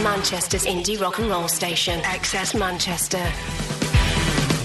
Manchester's indie rock and roll station, XS Manchester.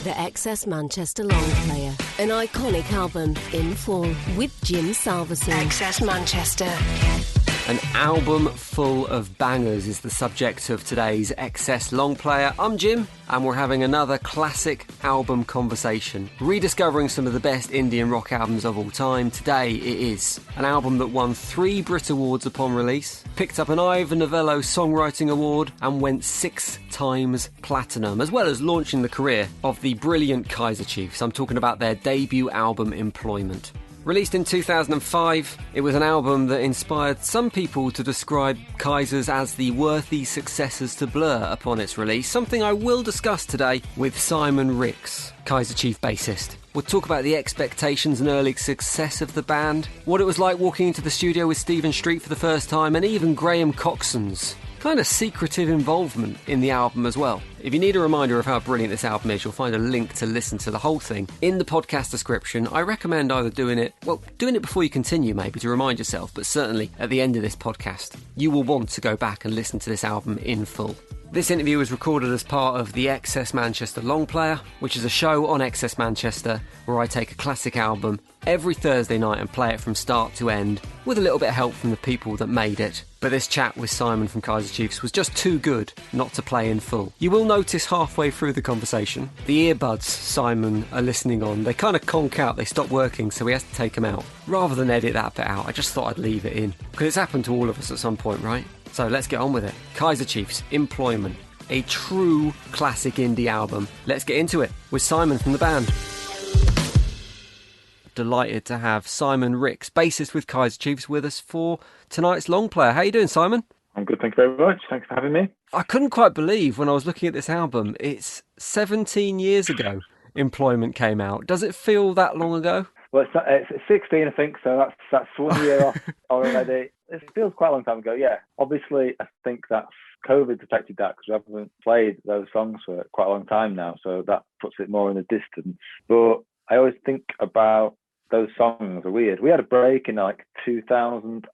The XS Manchester Long Player, an iconic album in full with Jim Salverson. XS Manchester. An album full of bangers is the subject of today's XS Long Player. I'm Jim, and we're having another classic album conversation, rediscovering some of the best indie and rock albums of all time. Today it is an album that won 3 Brit Awards upon release, picked up an Ivor Novello Songwriting Award, and went 6 times platinum, as well as launching the career of the brilliant Kaiser Chiefs. I'm talking about their debut album, Employment. Released in 2005, it was an album that inspired some people to describe Kaisers as the worthy successors to Blur upon its release, something I will discuss today with Simon Rix, Kaiser Chief bassist. We'll talk about the expectations and early success of the band, what it was like walking into the studio with Stephen Street for the first time, and even Graham Coxon's kind of secretive involvement in the album as well. If you need a reminder of how brilliant this album is, you'll find a link to listen to the whole thing in the podcast description. I recommend either doing it before you continue maybe to remind yourself, but certainly at the end of this podcast, you will want to go back and listen to this album in full. This interview was recorded as part of the XS Manchester Long Player, which is a show on XS Manchester where I take a classic album every Thursday night and play it from start to end with a little bit of help from the people that made it. But this chat with Simon from Kaiser Chiefs was just too good not to play in full. You will notice halfway through the conversation, the earbuds Simon are listening on, they kind of conk out, they stop working, so he has to take them out. Rather than edit that bit out, I just thought I'd leave it in, because it's happened to all of us at some point, right? So let's get on with it. Kaiser Chiefs, Employment, a true classic indie album. Let's get into it with Simon from the band. Delighted to have Simon Rix, bassist with Kaiser Chiefs, with us for tonight's Long Player. How you doing, Simon? I'm good, thank you very much. Thanks for having me. I couldn't quite believe when I was looking at this album, it's 17 years ago Employment came out. Does it feel that long ago? Well, it's 16, I think, so that's 1 year off already. It feels quite a long time ago, yeah. Obviously, I think that's COVID's affected that because we haven't played those songs for quite a long time now, so that puts it more in the distance. But I always think about those songs are weird. We had a break in like 2010-ish,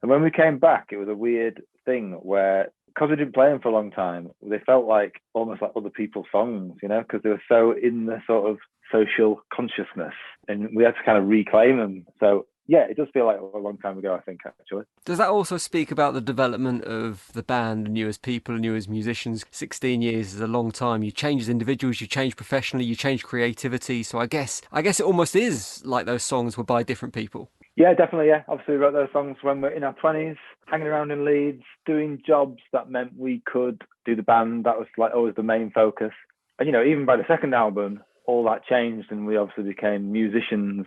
and when we came back, it was a weird thing where, because we didn't play them for a long time, they felt like almost like other people's songs, you know, because they were so in the sort of social consciousness, and we had to kind of reclaim them. So yeah, it does feel like a long time ago, I think, actually. Does that also speak about the development of the band and you as people and you as musicians? 16 years is a long time. You change as individuals, you change professionally, you change creativity. So I guess it almost is like those songs were by different people. Yeah, definitely, yeah. Obviously, we wrote those songs when we're in our 20s, hanging around in Leeds, doing jobs that meant we could do the band. That was like always the main focus. And, you know, even by the second album, all that changed and we obviously became musicians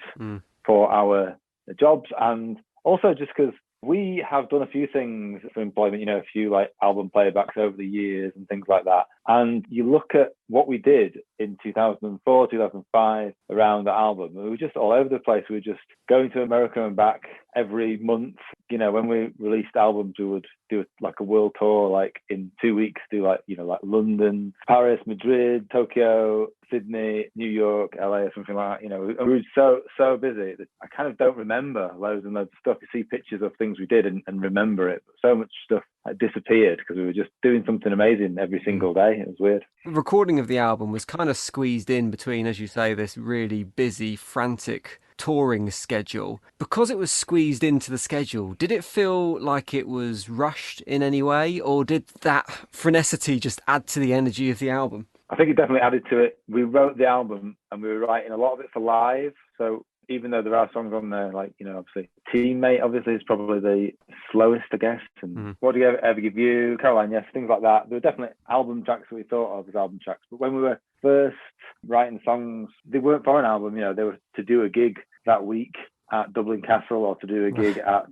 for our jobs, and also just because we have done a few things for Employment, you know, a few like album playbacks over the years and things like that. And you look at what we did in 2004, 2005 around the album, we were just all over the place. We were just going to America and back every month. You know, when we released albums, we would do like a world tour, like in 2 weeks, do like, you know, like London, Paris, Madrid, Tokyo, Sydney, New York, LA, or something like that. You know, we were so busy that I kind of don't remember loads and loads of stuff. You see pictures of things we did and remember it. But so much stuff disappeared because we were just doing something amazing every single day. It was weird. The recording of the album was kind of squeezed in between, as you say, this really busy, frantic touring schedule. Because it was squeezed into the schedule, did it feel like it was rushed in any way, or did that frenicity just add to the energy of the album? I think it definitely added to it. We wrote the album and we were writing a lot of it for live. So even though there are songs on there, like, you know, obviously Teammate obviously is probably the slowest, I guess. And What Do You Ever Give You, Caroline, yes, things like that. There were definitely album tracks that we thought of as album tracks. But when we were first writing songs, they weren't for an album, you know, they were to do a gig that week at Dublin Castle, or to do a gig at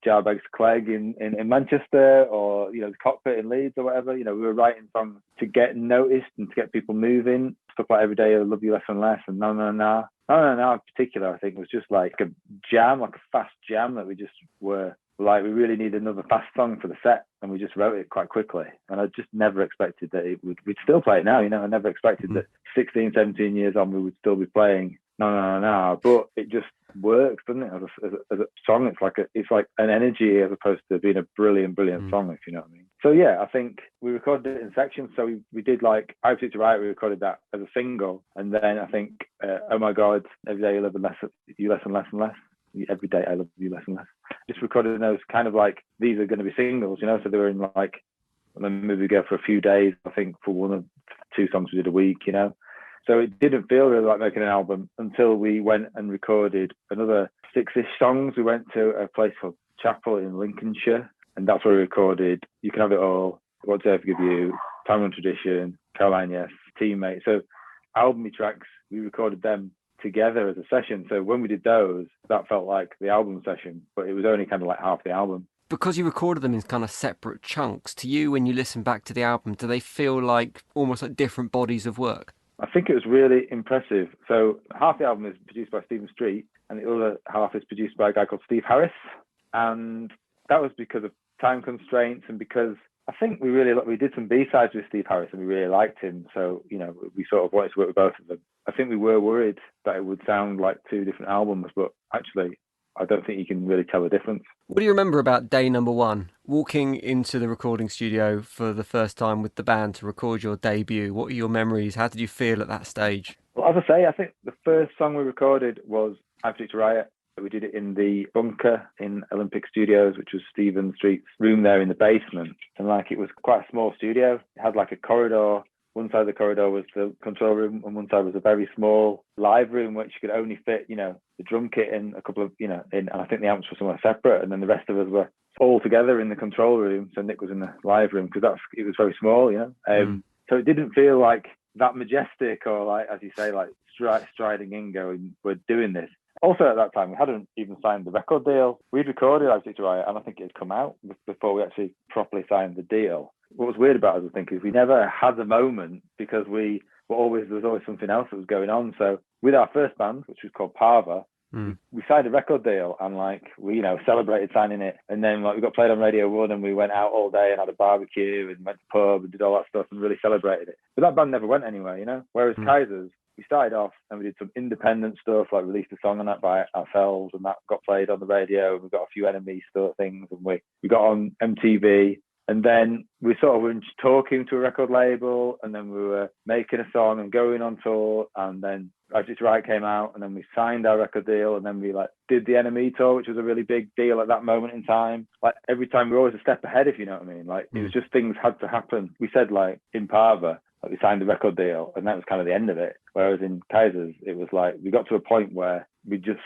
Jarbegs Clegg in Manchester, or, you know, the Cockpit in Leeds or whatever. You know, we were writing songs to get noticed and to get people moving. Stuff like Every Day I Love You Less and Less and No No No. No No No in particular, I think, was just like a jam, like a fast jam that we just were like, we really need another fast song for the set, and we just wrote it quite quickly. And I just never expected that we'd still play it now, you know. I never expected that 16, 17 years on we would still be playing no. But it just works, doesn't it? As a song, it's like an energy as opposed to being a brilliant song, if you know what I mean. So yeah, I think we recorded it in sections. So we did like I Took to Write, we recorded that as a single, and then I think Oh My God, Every Day You Love You Less and Less and Less. Every Day I Love You Less and Less. Just recorded those kind of like, these are going to be singles, you know. So they were in like, maybe we go for a few days. I think for one of 2 songs we did a week, you know. So it didn't feel really like making an album until we went and recorded another 6-ish songs. We went to a place called Chapel in Lincolnshire, and that's where we recorded You Can Have It All, What Did I Forgive You, Time and Tradition, Caroline Yes, Teammate. So album tracks, we recorded them together as a session. So when we did those, that felt like the album session, but it was only kind of like half the album. Because you recorded them in kind of separate chunks, to you, when you listen back to the album, do they feel like almost like different bodies of work? I think it was really impressive. So half the album is produced by Stephen Street, and the other half is produced by a guy called Steve Harris. And that was because of time constraints, and because I think we did some B-sides with Steve Harris and we really liked him. So, you know, we sort of wanted to work with both of them. I think we were worried that it would sound like 2 different albums, but actually I don't think you can really tell the difference. What do you remember about day number 1? Walking into the recording studio for the first time with the band to record your debut. What are your memories? How did you feel at that stage? Well, as I say, I think the first song we recorded was I Took to Write. We did it in the bunker in Olympic Studios, which was Stephen Street's room there in the basement. And like, it was quite a small studio. It had like a corridor. One side of the corridor was the control room, and one side was a very small live room, which could only fit, you know, the drum kit in a couple of, you know, and I think the amps were somewhere separate. And then the rest of us were all together in the control room. So Nick was in the live room because it was very small, you know. So it didn't feel like that majestic or like, as you say, like striding in going, we're doing this. Also at that time, we hadn't even signed the record deal. We'd recorded I Took to Write, and I think it had come out before we actually properly signed the deal. What was weird about us, I think, is we never had the moment because there was always something else that was going on. So with our first band, which was called Parva, we signed a record deal, and like we, you know, celebrated signing it. And then like we got played on Radio 1, and we went out all day and had a barbecue and went to the pub and did all that stuff and really celebrated it. But that band never went anywhere, you know. Whereas Kaisers, we started off and we did some independent stuff, like released a song on that by ourselves, and that got played on the radio. And we got a few Enemy stuff things, and we got on MTV. And then we sort of were talking to a record label, and then we were making a song and going on tour. And then I Took to Write came out, and then we signed our record deal, and then we like did the Enemy tour, which was a really big deal at that moment in time. Like every time we were always a step ahead, if you know what I mean. Like it was just things had to happen. We said like in Parva, like we signed the record deal, and that was kind of the end of it. Whereas in Kaisers, it was like we got to a point where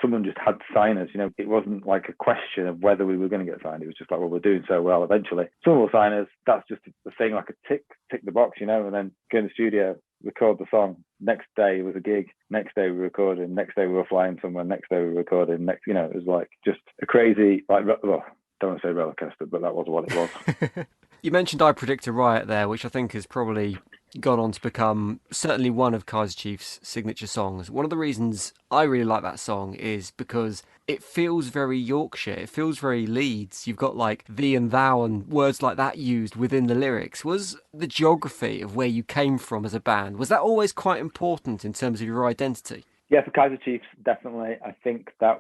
someone just had to sign us. You know, it wasn't like a question of whether we were going to get signed. It was just like, well, we're doing so well. Eventually, someone will sign us. That's just the thing, like a tick the box, you know. And then go in the studio, record the song. Next day was a gig. Next day we recorded. Next day we were flying somewhere. Next day we recorded. Next, you know, it was like just a crazy, like, well, don't want to say roller coaster, but that was what it was. You mentioned I Predict a Riot there, which I think has probably gone on to become certainly one of Kaiser Chiefs' signature songs. One of the reasons I really like that song is because it feels very Yorkshire. It feels very Leeds. You've got like thee and thou and words like that used within the lyrics. Was the geography of where you came from as a band, was that always quite important in terms of your identity? Yeah, for Kaiser Chiefs, definitely. I think that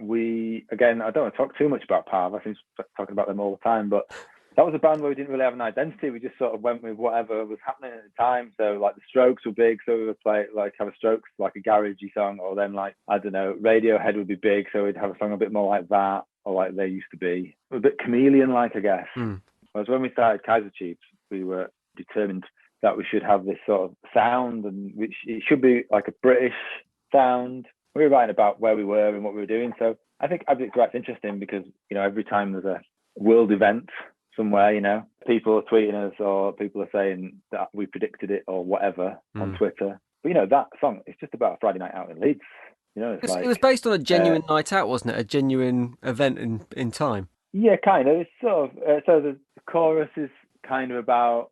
again, I don't want to talk too much about Parv. I think talking about them all the time, but that was a band where we didn't really have an identity. We just sort of went with whatever was happening at the time. So like the Strokes were big, so we would play like have a Strokes like a garagey song, or then like I don't know, Radiohead would be big, so we'd have a song a bit more like that, or like they used to be, a bit chameleon-like, I guess. Whereas when we started Kaiser Chiefs, we were determined that we should have this sort of sound, and which it should be like a British sound. We were writing about where we were and what we were doing. So I think Abject Right's interesting because, you know, every time there's a world event somewhere, you know, people are tweeting us or people are saying that we predicted it or whatever on Twitter. But, you know, that song, it's just about a Friday night out in Leeds. You know, it's like, it was based on a genuine night out, wasn't it? A genuine event in time. Yeah, kind of. It's sort of, so the chorus is kind of about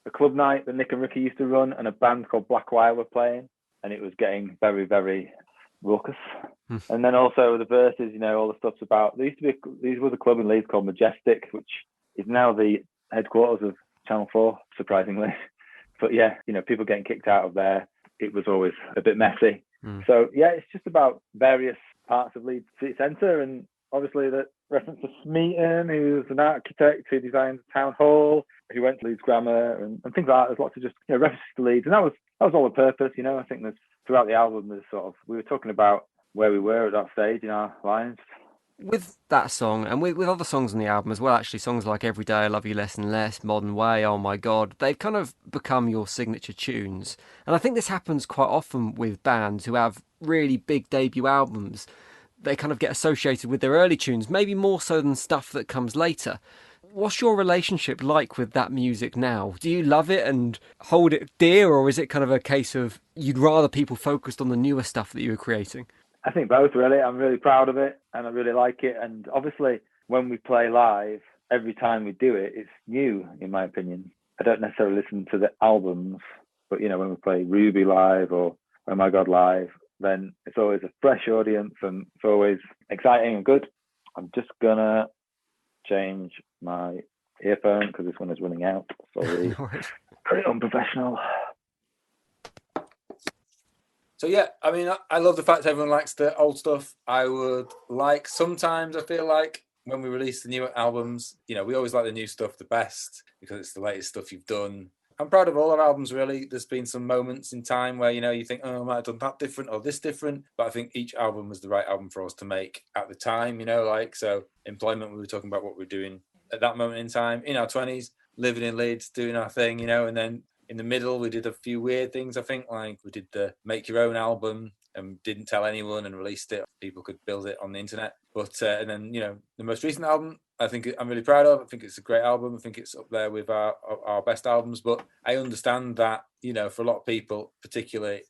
a club night that Nick and Ricky used to run, and a band called Black Wire were playing, and it was getting very, very raucous. And then also the verses, you know, all the stuff's about, there was a club in Leeds called Majestic, which is now the headquarters of Channel 4, surprisingly. But yeah, you know, people getting kicked out of there. It was always a bit messy. So yeah, it's just about various parts of Leeds City Centre, and obviously the reference to Smeaton, who's an architect who designed the town hall, who went to Leeds Grammar and things like that. There's lots of just references to Leeds, and that was all the purpose. I think there's throughout the album there's sort of, we were talking about where we were at that stage in our lives. With that song, and with other songs on the album as well, actually, songs like Every Day I Love You Less and Less, Modern Way, Oh My God, they've kind of become your signature tunes. And I think this happens quite often with bands who have really big debut albums. They kind of get associated with their early tunes, maybe more so than stuff that comes later. What's your relationship like with that music now? Do you love it and hold it dear, or is it kind of a case of you'd rather people focused on the newer stuff that you were creating? I think both, really. I'm really proud of it and I really like it. And obviously, when we play live, every time we do it, it's new, in my opinion. I don't necessarily listen to the albums, but, when we play Ruby live or Oh My God live, then it's always a fresh audience and it's always exciting and good. I'm just going to change my earphone because this one is running out. Sorry. Very unprofessional. So yeah, I mean, I love the fact everyone likes the old stuff. I would like, sometimes I feel like when we release the new albums, we always like the new stuff the best because it's the latest stuff you've done. I'm proud of all our albums, really. There's been some moments in time where, you think, oh, I might have done that different or this different. But I think each album was the right album for us to make at the time, so Employment, we were talking about what we're doing at that moment in time, in our 20s, living in Leeds, doing our thing, and then in the middle, we did a few weird things, I think, like we did the Make Your Own album and didn't tell anyone and released it. People could build it on the internet. But, and then, the most recent album, I think I'm really proud of. I think it's a great album. I think it's up there with our best albums. But I understand that, for a lot of people, particularly,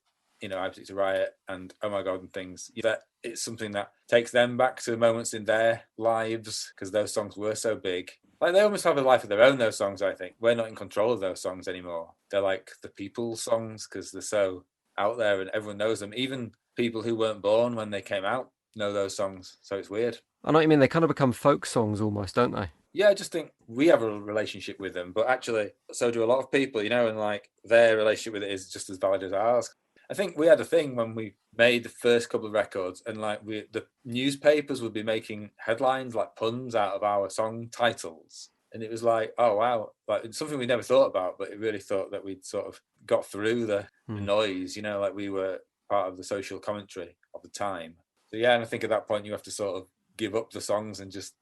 Absolute Riot and Oh My God and things, that it's something that takes them back to moments in their lives because those songs were so big. Like, they almost have a life of their own, those songs, I think. We're not in control of those songs anymore. They're like the people's songs because they're so out there and everyone knows them. Even people who weren't born when they came out know those songs. So it's weird. I know what you mean. They kind of become folk songs almost, don't they? Yeah, I just think we have a relationship with them. But actually, so do a lot of people, and like their relationship with it is just as valid as ours. I think we had a thing when we made the first couple of records and like the newspapers would be making headlines like puns out of our song titles. And it was like, oh, wow, like it's something we never thought about, but it really thought that we'd sort of got through the noise, like we were part of the social commentary of the time. So yeah, and I think at that point you have to sort of give up the songs and just,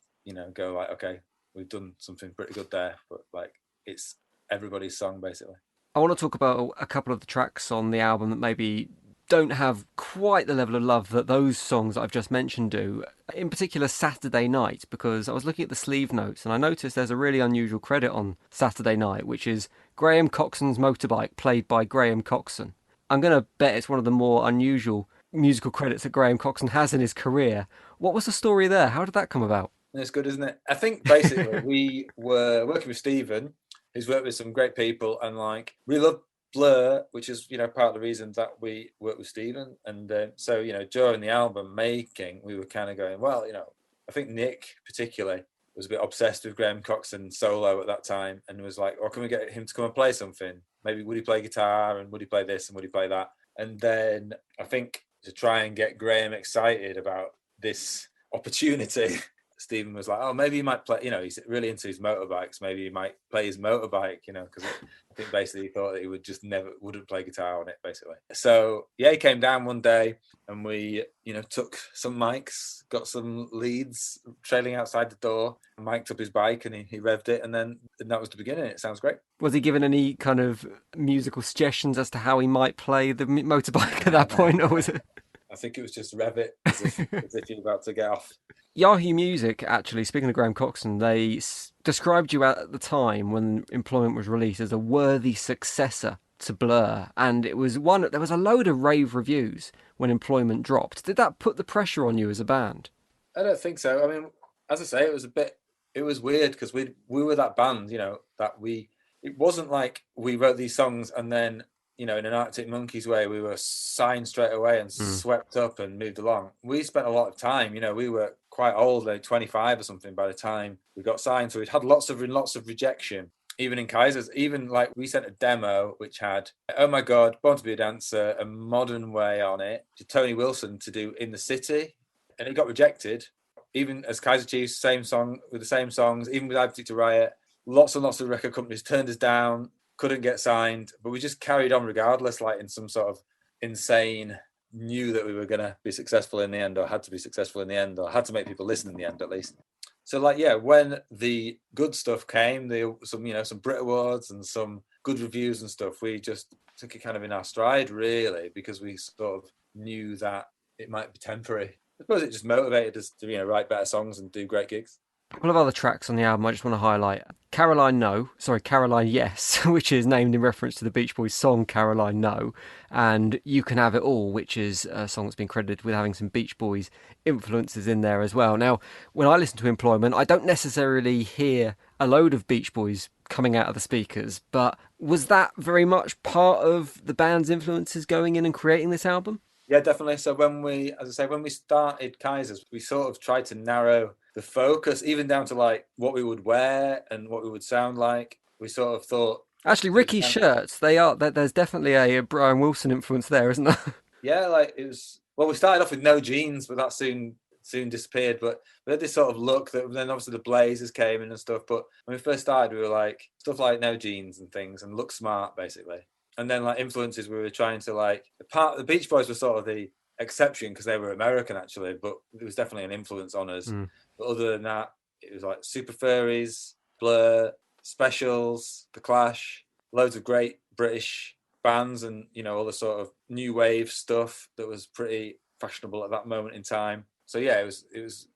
go like, okay, we've done something pretty good there, but like it's everybody's song basically. I want to talk about a couple of the tracks on the album that maybe don't have quite the level of love that those songs that I've just mentioned do. In particular, Saturday Night, because I was looking at the sleeve notes and I noticed there's a really unusual credit on Saturday Night, which is Graham Coxon's motorbike played by Graham Coxon. I'm going to bet it's one of the more unusual musical credits that Graham Coxon has in his career. What was the story there? How did that come about? It's good, isn't it? I think basically we were working with Stephen, who's worked with some great people, and like we love Blur, which is part of the reason that we work with Stephen. And so during the album making, we were kind of going, well, I think Nick particularly was a bit obsessed with Graham Coxon solo at that time, and was like, can we get him to come and play something? Maybe would he play guitar, and would he play this, and would he play that? And then I think to try and get Graham excited about this opportunity, Stephen was like, oh, maybe he might play, he's really into his motorbikes. Maybe he might play his motorbike, because I think basically he thought that he wouldn't play guitar on it, basically. So, yeah, he came down one day and we, took some mics, got some leads trailing outside the door, mic'd up his bike and he revved it. And that was the beginning. It sounds great. Was he given any kind of musical suggestions as to how he might play the motorbike at that point, or was it? I think it was just rev it as if you're about to get off. Yahoo Music, actually, speaking of Graham Coxon, they described you at the time when Employment was released as a worthy successor to Blur, and there was a load of rave reviews when Employment dropped. Did that put the pressure on you as a band? I don't think so. I mean, as I say, it was weird because we were that band, it wasn't like we wrote these songs and then, in an Arctic Monkeys way, we were signed straight away and swept up and moved along. We spent a lot of time, we were quite old, like 25 or something by the time we got signed. So we'd had lots of rejection, even in Kaiser's, even like we sent a demo which had Oh My God, Born to Be a Dancer, A Modern Way on it to Tony Wilson to do In the City, and it got rejected. Even as Kaiser Chiefs, same song with the same songs, even with I Predict a Riot, lots and lots of record companies turned us down, couldn't get signed, but we just carried on regardless, like in some sort of insane, knew that we were going to be successful in the end, or had to be successful in the end, or had to make people listen in the end at least. So like, yeah, when the good stuff came, some Brit Awards and some good reviews and stuff, we just took it kind of in our stride, really, because we sort of knew that it might be temporary. I suppose it just motivated us to, write better songs and do great gigs. A couple of other tracks on the album I just want to highlight. Caroline Yes, which is named in reference to the Beach Boys song Caroline No, and You Can Have It All, which is a song that's been credited with having some Beach Boys influences in there as well. Now, when I listen to Employment, I don't necessarily hear a load of Beach Boys coming out of the speakers, but was that very much part of the band's influences going in and creating this album? Yeah, definitely. So when we started Kaisers, we sort of tried to narrow the focus, even down to like what we would wear and what we would sound like. We sort of thought... Actually, Ricky's shirts, there's definitely a Brian Wilson influence there, isn't there? Yeah, like it was... Well, we started off with no jeans, but that soon disappeared. But we had this sort of look that then obviously the blazers came in and stuff. But when we first started, we were like, stuff like no jeans and things and look smart, basically. And then like influences, we were trying to like... The Beach Boys were sort of the exception because they were American, actually, but it was definitely an influence on us. But other than that, it was like Super Furries, Blur, Specials, The Clash, loads of great British bands, and all the sort of new wave stuff that was pretty fashionable at that moment in time. So yeah, it was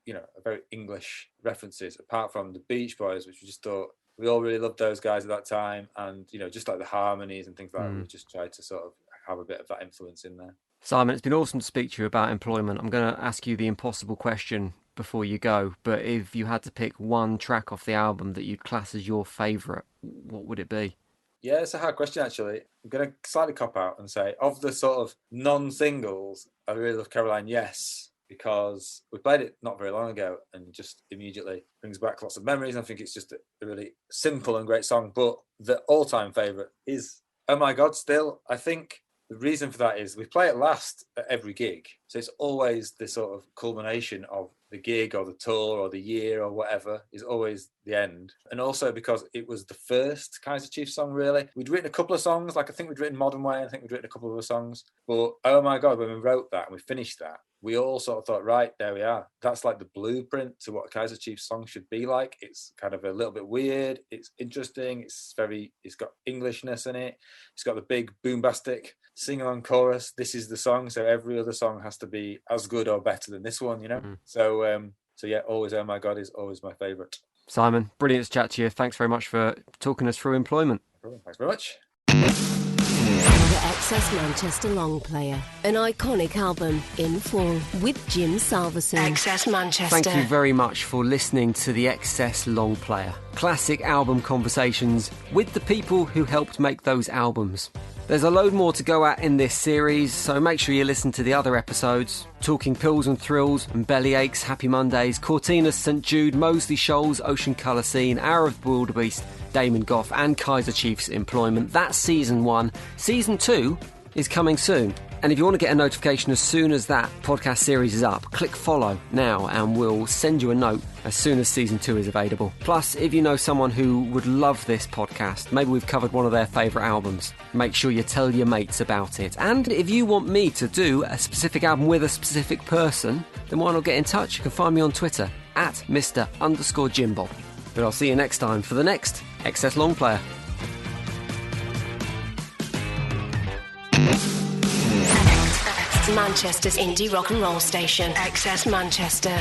a very English references, apart from the Beach Boys, which we just thought we all really loved those guys at that time, and just like the harmonies and things like that, we just tried to sort of have a bit of that influence in there. Simon, it's been awesome to speak to you about Employment. I'm going to ask you the impossible question before you go, but if you had to pick one track off the album that you'd class as your favourite, what would it be? Yeah, it's a hard question, actually. I'm going to slightly cop out and say, of the sort of non-singles, I really love Caroline Yes, because we played it not very long ago and just immediately brings back lots of memories. I think it's just a really simple and great song. But the all-time favourite is Oh My God still. I think the reason for that is we play it last at every gig. So it's always the sort of culmination of the gig or the tour or the year or whatever is always the end. And also because it was the first Kaiser Chiefs song, really. We'd written a couple of songs, like I think we'd written Modern Way, and I think we'd written a couple of other songs. But Oh My God, when we wrote that and we finished that, we all sort of thought, right, there we are. That's like the blueprint to what a Kaiser Chiefs song should be like. It's kind of a little bit weird. It's interesting. It's got Englishness in it. It's got the big boombastic sing-along chorus. This is the song. So every other song has to be as good or better than this one, So yeah, always Oh My God is always my favourite. Simon, brilliant to chat to you. Thanks very much for talking us through Employment. Thanks very much. The Excess Manchester Long Player, an iconic album in full with Jim Salverson. Excess Manchester. Thank you very much for listening to the Excess Long Player. Classic album conversations with the people who helped make those albums. There's a load more to go at in this series, so make sure you listen to the other episodes. Talking Pills and Thrills and Bellyaches, Happy Mondays, Cortinas, St Jude, Moseley Shoals, Ocean Colour Scene, Hour of the Wildebeest, Damon Gough and Kaiser Chiefs Employment. That's Season 1. Season 2 is coming soon. And if you want to get a notification as soon as that podcast series is up, click follow now and we'll send you a note as soon as Season 2 is available. Plus, if you know someone who would love this podcast, maybe we've covered one of their favourite albums, make sure you tell your mates about it. And if you want me to do a specific album with a specific person, then why not get in touch? You can find me on Twitter at Mr_Jimbob. But I'll see you next time for the next Excess Long Player. Manchester's indie rock and roll station, Excess Manchester.